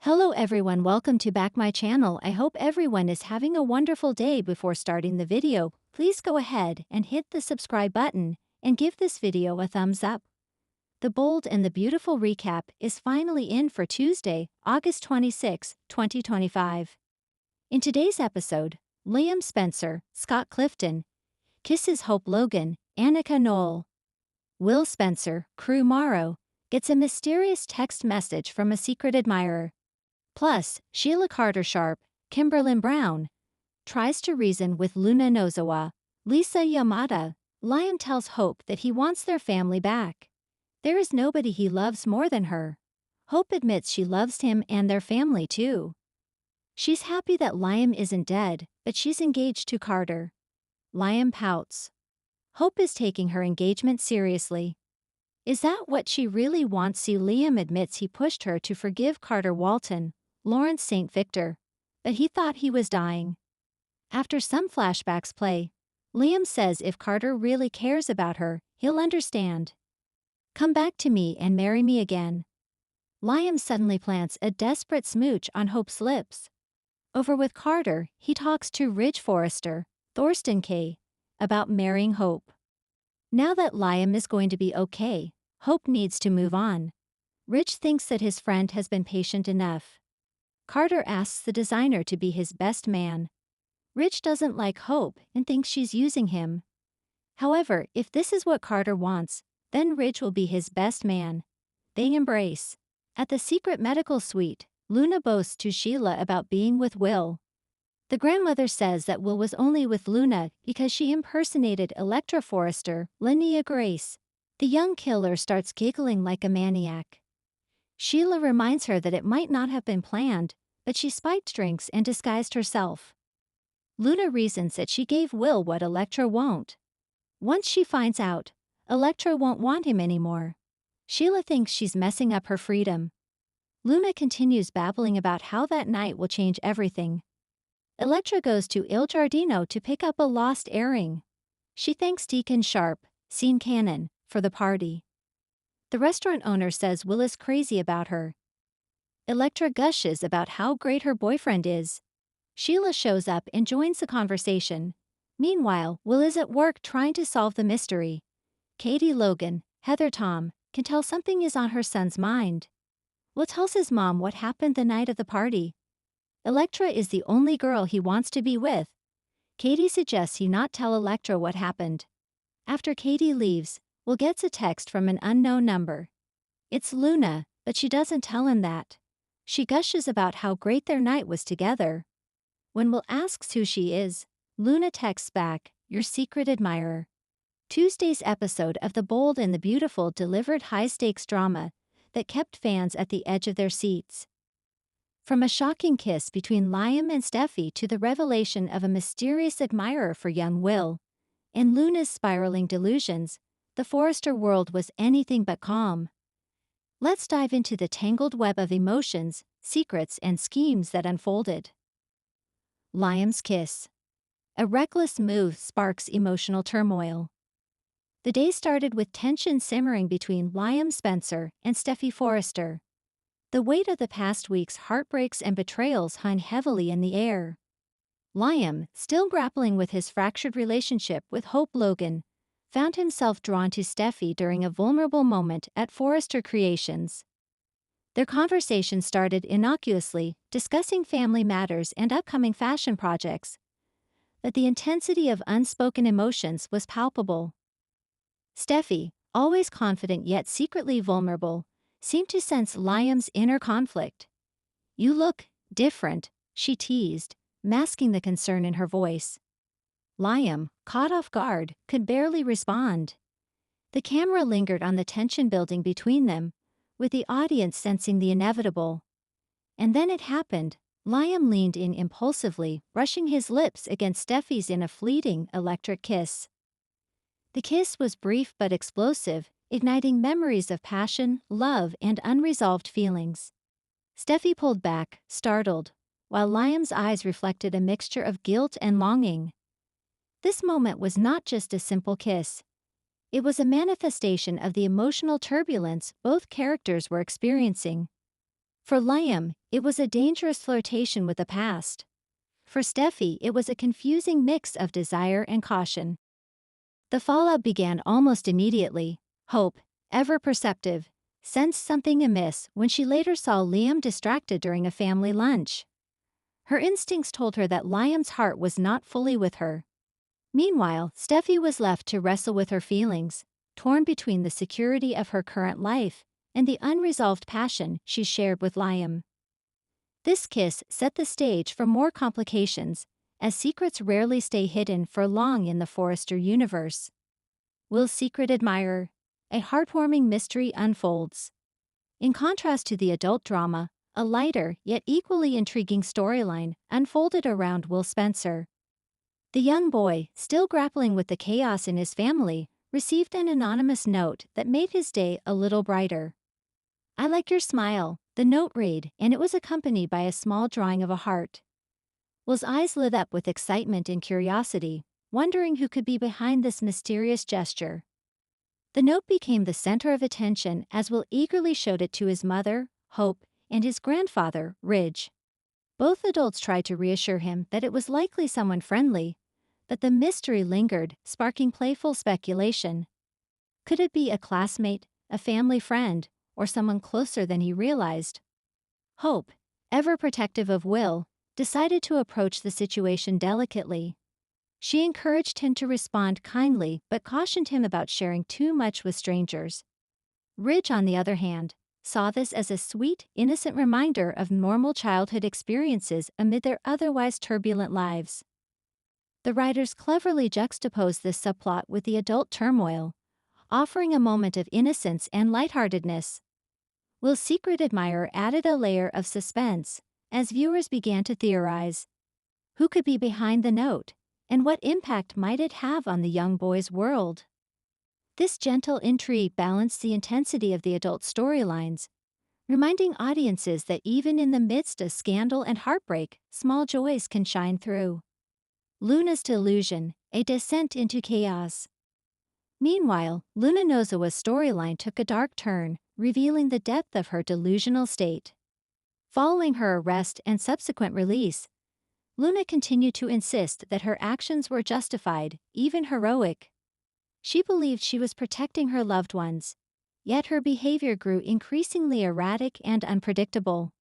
Hello everyone, welcome to back my channel. I hope everyone is having a wonderful day. Before starting the video, please go ahead and hit the subscribe button and give this video a thumbs up. The bold and the beautiful recap is finally in for Tuesday, August 26, 2025. In today's episode, Liam Spencer, Scott Clifton, kisses Hope Logan, Annika Noel. Will Spencer, Crew Morrow, gets a mysterious text message from a secret admirer. Plus, Sheila Carter Sharp, Kimberlyn Brown, tries to reason with Luna Nozawa. Lisa Yamada. Liam tells Hope that he wants their family back. There is nobody he loves more than her. Hope admits she loves him and their family too. She's happy that Liam isn't dead, but she's engaged to Carter. Liam pouts. Hope is taking her engagement seriously. Is that what she really wants? Liam admits he pushed her to forgive Carter Walton, Lawrence St. Victor, but he thought he was dying. After some flashbacks play, Liam says if Carter really cares about her, he'll understand. Come back to me and marry me again. Liam suddenly plants a desperate smooch on Hope's lips. Over with Carter, he talks to Ridge Forrester, Thorsten Kaye, about marrying Hope. Now that Liam is going to be okay, Hope needs to move on. Ridge thinks that his friend has been patient enough. Carter asks the designer to be his best man. Ridge doesn't like Hope and thinks she's using him. However, if this is what Carter wants, then Ridge will be his best man. They embrace. At the secret medical suite, Luna boasts to Sheila about being with Will. The grandmother says that Will was only with Luna because she impersonated Electra Forrester, Linnea Grace. The young killer starts giggling like a maniac. Sheila reminds her that it might not have been planned, but she spiked drinks and disguised herself. Luna reasons that she gave Will what Electra won't. Once she finds out, Electra won't want him anymore. Sheila thinks she's messing up her freedom. Luna continues babbling about how that night will change everything. Electra goes to Il Giardino to pick up a lost earring. She thanks Deacon Sharp, Scene Cannon, for the party. The restaurant owner says Will is crazy about her. Electra gushes about how great her boyfriend is. Sheila shows up and joins the conversation. Meanwhile, Will is at work trying to solve the mystery. Katie Logan, Heather Tom, can tell something is on her son's mind. Will tells his mom what happened the night of the party. Electra is the only girl he wants to be with. Katie suggests he not tell Electra what happened. After Katie leaves, Will gets a text from an unknown number. It's Luna, but she doesn't tell him that. She gushes about how great their night was together. When Will asks who she is, Luna texts back, "Your secret admirer." Tuesday's episode of The Bold and the Beautiful delivered high-stakes drama that kept fans at the edge of their seats. From a shocking kiss between Liam and Steffi to the revelation of a mysterious admirer for young Will, and Luna's spiraling delusions, the Forrester world was anything but calm. Let's dive into the tangled web of emotions, secrets, and schemes that unfolded. Liam's kiss. A reckless move sparks emotional turmoil. The day started with tension simmering between Liam Spencer and Steffi Forrester. The weight of the past week's heartbreaks and betrayals hung heavily in the air. Liam, still grappling with his fractured relationship with Hope Logan, found himself drawn to Steffi during a vulnerable moment at Forrester Creations. Their conversation started innocuously, discussing family matters and upcoming fashion projects, but the intensity of unspoken emotions was palpable. Steffi, always confident yet secretly vulnerable, seemed to sense Liam's inner conflict. "You look different," she teased, masking the concern in her voice. Liam, caught off guard, could barely respond. The camera lingered on the tension building between them, with the audience sensing the inevitable. And then it happened. Liam leaned in impulsively, brushing his lips against Steffi's in a fleeting, electric kiss. The kiss was brief but explosive, igniting memories of passion, love, and unresolved feelings. Steffi pulled back, startled, while Liam's eyes reflected a mixture of guilt and longing. This moment was not just a simple kiss. It was a manifestation of the emotional turbulence both characters were experiencing. For Liam, it was a dangerous flirtation with the past. For Steffi, it was a confusing mix of desire and caution. The fallout began almost immediately. Hope, ever perceptive, sensed something amiss when she later saw Liam distracted during a family lunch. Her instincts told her that Liam's heart was not fully with her. Meanwhile, Steffi was left to wrestle with her feelings, torn between the security of her current life and the unresolved passion she shared with Liam. This kiss set the stage for more complications, as secrets rarely stay hidden for long in the Forrester universe. Will's secret admirer, a heartwarming mystery unfolds. In contrast to the adult drama, a lighter yet equally intriguing storyline unfolded around Will Spencer. The young boy, still grappling with the chaos in his family, received an anonymous note that made his day a little brighter. "I like your smile," the note read, and it was accompanied by a small drawing of a heart. Will's eyes lit up with excitement and curiosity, wondering who could be behind this mysterious gesture. The note became the center of attention as Will eagerly showed it to his mother, Hope, and his grandfather, Ridge. Both adults tried to reassure him that it was likely someone friendly, but the mystery lingered, sparking playful speculation. Could it be a classmate, a family friend, or someone closer than he realized? Hope, ever protective of Will, decided to approach the situation delicately. She encouraged him to respond kindly but cautioned him about sharing too much with strangers. Ridge, on the other hand, saw this as a sweet, innocent reminder of normal childhood experiences amid their otherwise turbulent lives. The writers cleverly juxtaposed this subplot with the adult turmoil, offering a moment of innocence and lightheartedness. Will's secret admirer added a layer of suspense, as viewers began to theorize. Who could be behind the note, and what impact might it have on the young boy's world? This gentle intrigue balanced the intensity of the adult storylines, reminding audiences that even in the midst of scandal and heartbreak, small joys can shine through. Luna's delusion, a descent into chaos. Meanwhile, Luna Nozawa's storyline took a dark turn, revealing the depth of her delusional state. Following her arrest and subsequent release, Luna continued to insist that her actions were justified, even heroic. She believed she was protecting her loved ones, yet her behavior grew increasingly erratic and unpredictable.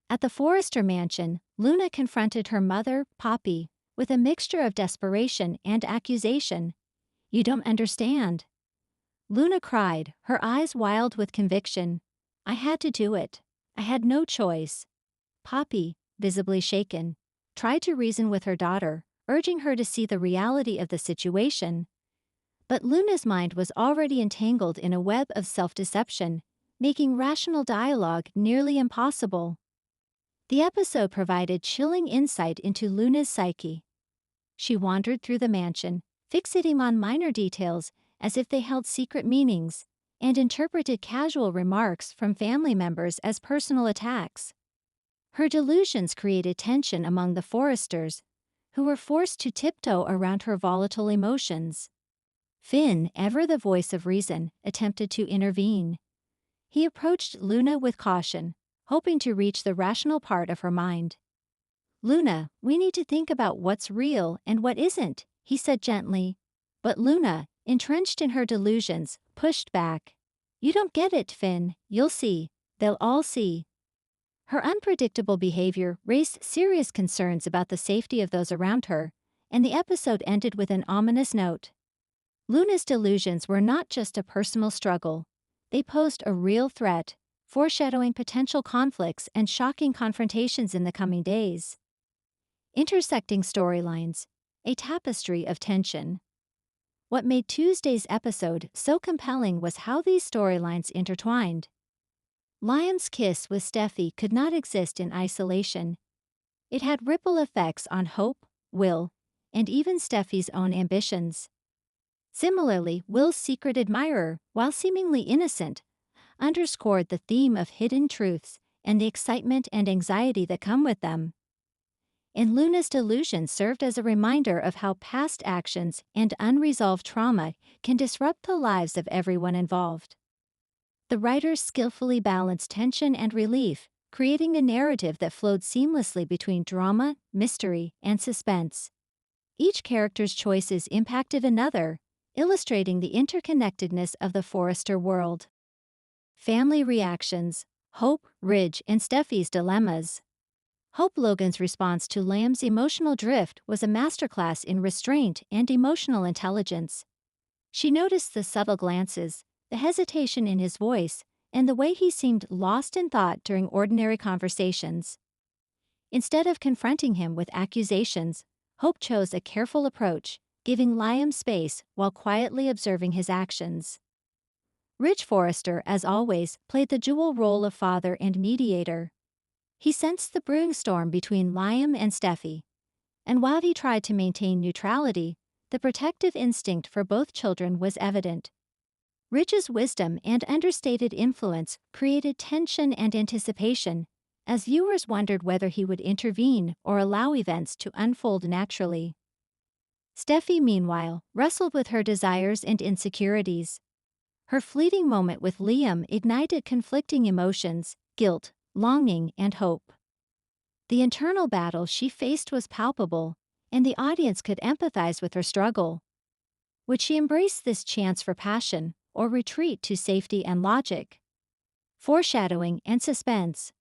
At the Forrester mansion, Luna confronted her mother, Poppy, with a mixture of desperation and accusation. "You don't understand." Luna cried, her eyes wild with conviction. "I had to do it. I had no choice." Poppy, visibly shaken, tried to reason with her daughter, urging her to see the reality of the situation. But Luna's mind was already entangled in a web of self-deception, making rational dialogue nearly impossible. The episode provided chilling insight into Luna's psyche. She wandered through the mansion, fixating on minor details as if they held secret meanings, and interpreted casual remarks from family members as personal attacks. Her delusions created tension among the Forresters, who were forced to tiptoe around her volatile emotions. Finn, ever the voice of reason, attempted to intervene. He approached Luna with caution, hoping to reach the rational part of her mind. "Luna, we need to think about what's real and what isn't," he said gently. But Luna, entrenched in her delusions, pushed back. "You don't get it, Finn. You'll see. They'll all see." Her unpredictable behavior raised serious concerns about the safety of those around her, and the episode ended with an ominous note. Luna's delusions were not just a personal struggle. They posed a real threat, foreshadowing potential conflicts and shocking confrontations in the coming days. Intersecting storylines, a tapestry of tension. What made Tuesday's episode so compelling was how these storylines intertwined. Liam's kiss with Steffi could not exist in isolation. It had ripple effects on Hope, Will, and even Steffi's own ambitions. Similarly, Will's secret admirer, while seemingly innocent, underscored the theme of hidden truths and the excitement and anxiety that come with them. And Luna's delusion served as a reminder of how past actions and unresolved trauma can disrupt the lives of everyone involved. The writers skillfully balanced tension and relief, creating a narrative that flowed seamlessly between drama, mystery, and suspense. Each character's choices impacted another, illustrating the interconnectedness of the Forrester world. Family reactions: Hope, Ridge, and Steffi's dilemmas. Hope Logan's response to Liam's emotional drift was a masterclass in restraint and emotional intelligence. She noticed the subtle glances, the hesitation in his voice, and the way he seemed lost in thought during ordinary conversations. Instead of confronting him with accusations, Hope chose a careful approach, giving Liam space while quietly observing his actions. Ridge Forrester, as always, played the dual role of father and mediator. He sensed the brewing storm between Liam and Steffi, and while he tried to maintain neutrality, the protective instinct for both children was evident. Ridge's wisdom and understated influence created tension and anticipation, as viewers wondered whether he would intervene or allow events to unfold naturally. Steffi, meanwhile, wrestled with her desires and insecurities. Her fleeting moment with Liam ignited conflicting emotions: guilt, longing, and hope. The internal battle she faced was palpable, and the audience could empathize with her struggle. Would she embrace this chance for passion, or retreat to safety and logic? Foreshadowing and suspense: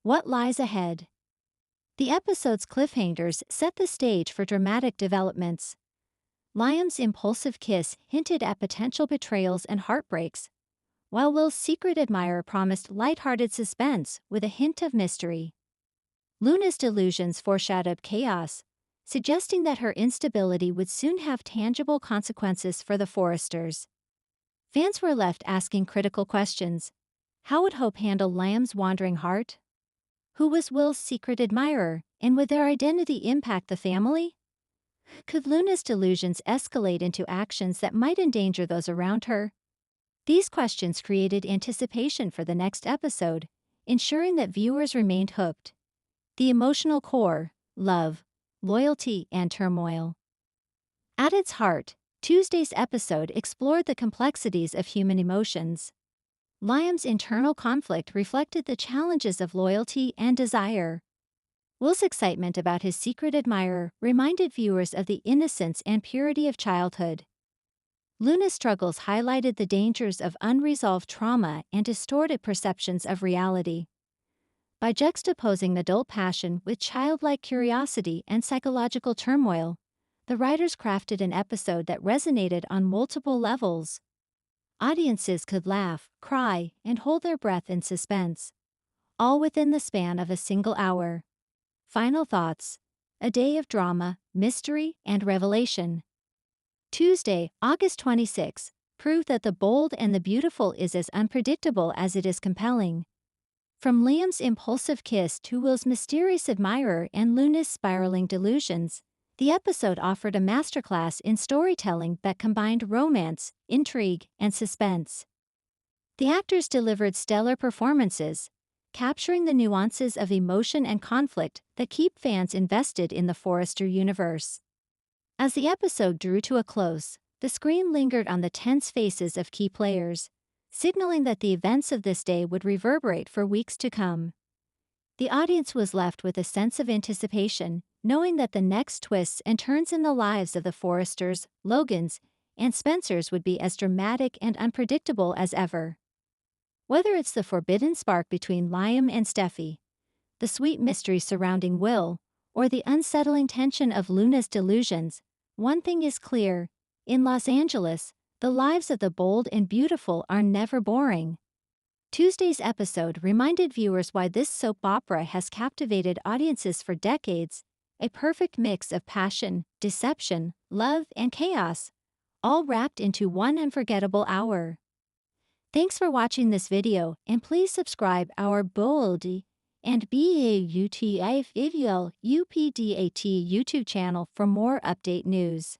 what lies ahead? The episode's cliffhangers set the stage for dramatic developments. Liam's impulsive kiss hinted at potential betrayals and heartbreaks, while Will's secret admirer promised lighthearted suspense with a hint of mystery. Luna's delusions foreshadowed chaos, suggesting that her instability would soon have tangible consequences for the Forresters. Fans were left asking critical questions. How would Hope handle Liam's wandering heart? Who was Will's secret admirer, and would their identity impact the family? Could Luna's delusions escalate into actions that might endanger those around her? These questions created anticipation for the next episode, ensuring that viewers remained hooked. The emotional core: love, loyalty, and turmoil. At its heart, Tuesday's episode explored the complexities of human emotions. Liam's internal conflict reflected the challenges of loyalty and desire. Will's excitement about his secret admirer reminded viewers of the innocence and purity of childhood. Luna's struggles highlighted the dangers of unresolved trauma and distorted perceptions of reality. By juxtaposing adult passion with childlike curiosity and psychological turmoil, the writers crafted an episode that resonated on multiple levels. Audiences could laugh, cry, and hold their breath in suspense, all within the span of a single hour. Final thoughts: a day of drama, mystery, and revelation. Tuesday, August 26, proved that the bold and the beautiful is as unpredictable as it is compelling. From Liam's impulsive kiss to Will's mysterious admirer and Luna's spiraling delusions, the episode offered a masterclass in storytelling that combined romance, intrigue, and suspense. The actors delivered stellar performances, capturing the nuances of emotion and conflict that keep fans invested in the Forrester universe. As the episode drew to a close, the screen lingered on the tense faces of key players, signaling that the events of this day would reverberate for weeks to come. The audience was left with a sense of anticipation, knowing that the next twists and turns in the lives of the Forresters, Logans, and Spencers would be as dramatic and unpredictable as ever. Whether it's the forbidden spark between Liam and Steffi, the sweet mystery surrounding Will, or the unsettling tension of Luna's delusions, one thing is clear: in Los Angeles, the lives of the bold and beautiful are never boring. Tuesday's episode reminded viewers why this soap opera has captivated audiences for decades: a perfect mix of passion, deception, love, and chaos, all wrapped into one unforgettable hour. Thanks for watching this video, and please subscribe our Bold and BAUTIFIVL UPDAT YouTube channel for more update news.